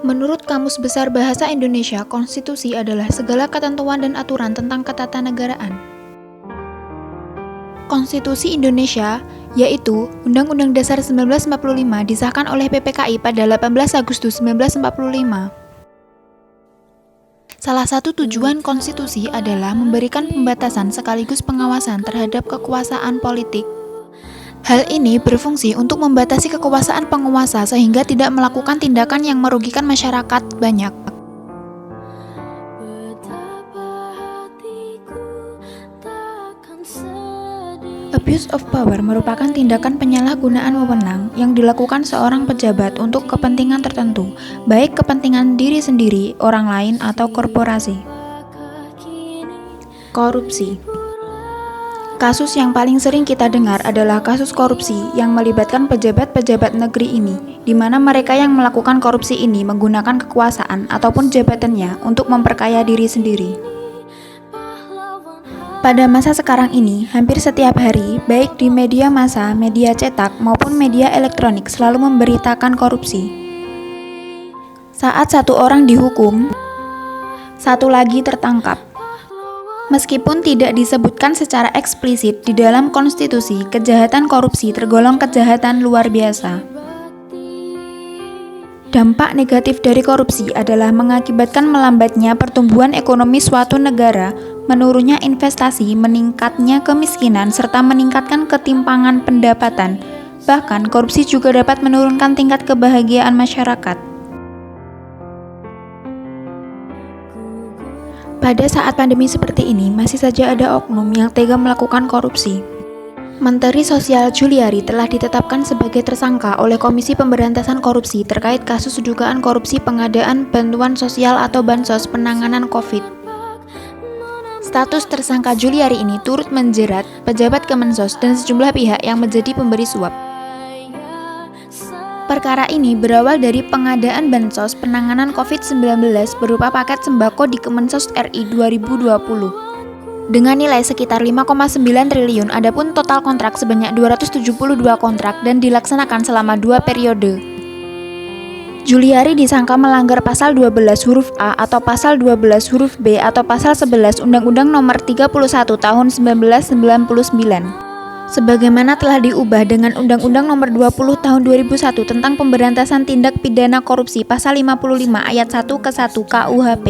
Menurut Kamus Besar Bahasa Indonesia, konstitusi adalah segala ketentuan dan aturan tentang ketatanegaraan. Konstitusi Indonesia, yaitu Undang-Undang Dasar 1945 disahkan oleh PPKI pada 18 Agustus 1945. Salah satu tujuan konstitusi adalah memberikan pembatasan sekaligus pengawasan terhadap kekuasaan politik. Hal ini berfungsi untuk membatasi kekuasaan penguasa sehingga tidak melakukan tindakan yang merugikan masyarakat banyak. Abuse of power merupakan tindakan penyalahgunaan wewenang yang dilakukan seorang pejabat untuk kepentingan tertentu, baik kepentingan diri sendiri, orang lain, atau korporasi. Korupsi. Kasus yang paling sering kita dengar adalah kasus korupsi yang melibatkan pejabat-pejabat negeri ini, di mana mereka yang melakukan korupsi ini menggunakan kekuasaan ataupun jabatannya untuk memperkaya diri sendiri. Pada masa sekarang ini, hampir setiap hari, baik di media massa, media cetak, maupun media elektronik selalu memberitakan korupsi. Saat satu orang dihukum, satu lagi tertangkap. Meskipun tidak disebutkan secara eksplisit di dalam konstitusi, kejahatan korupsi tergolong kejahatan luar biasa. Dampak negatif dari korupsi adalah mengakibatkan melambatnya pertumbuhan ekonomi suatu negara, menurunnya investasi, meningkatnya kemiskinan, serta meningkatkan ketimpangan pendapatan. Bahkan, korupsi juga dapat menurunkan tingkat kebahagiaan masyarakat. Pada saat pandemi seperti ini, masih saja ada oknum yang tega melakukan korupsi. Menteri Sosial Juliari telah ditetapkan sebagai tersangka oleh Komisi Pemberantasan Korupsi terkait kasus dugaan korupsi pengadaan bantuan sosial atau bansos penanganan COVID. Status tersangka Juliari ini turut menjerat pejabat Kemensos dan sejumlah pihak yang menjadi pemberi suap. Perkara ini berawal dari pengadaan bansos penanganan COVID-19 berupa paket sembako di Kemensos RI 2020. Dengan nilai sekitar 5,9 triliun, adapun total kontrak sebanyak 272 kontrak dan dilaksanakan selama 2 periode. Juliari disangka melanggar pasal 12 huruf A atau pasal 12 huruf B atau pasal 11 Undang-Undang Nomor 31 Tahun 1999. Sebagaimana telah diubah dengan Undang-Undang Nomor 20 Tahun 2001 tentang Pemberantasan Tindak Pidana Korupsi pasal 55 ayat 1 ke 1 KUHP.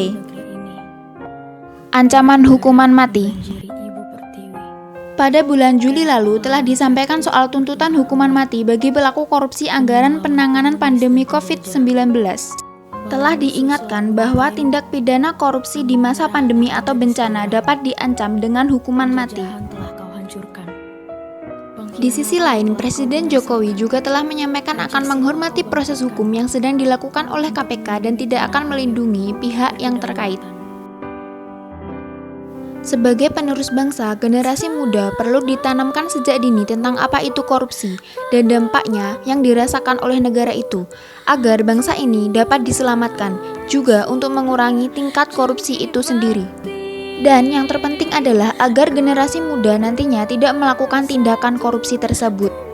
Ancaman hukuman mati. Pada bulan Juli lalu telah disampaikan soal tuntutan hukuman mati bagi pelaku korupsi anggaran penanganan pandemi COVID-19. Telah diingatkan bahwa tindak pidana korupsi di masa pandemi atau bencana dapat diancam dengan hukuman mati. Di sisi lain, Presiden Jokowi juga telah menyampaikan akan menghormati proses hukum yang sedang dilakukan oleh KPK dan tidak akan melindungi pihak yang terkait. Sebagai penerus bangsa, generasi muda perlu ditanamkan sejak dini tentang apa itu korupsi dan dampaknya yang dirasakan oleh negara itu, agar bangsa ini dapat diselamatkan, juga untuk mengurangi tingkat korupsi itu sendiri. Dan yang terpenting adalah agar generasi muda nantinya tidak melakukan tindakan korupsi tersebut.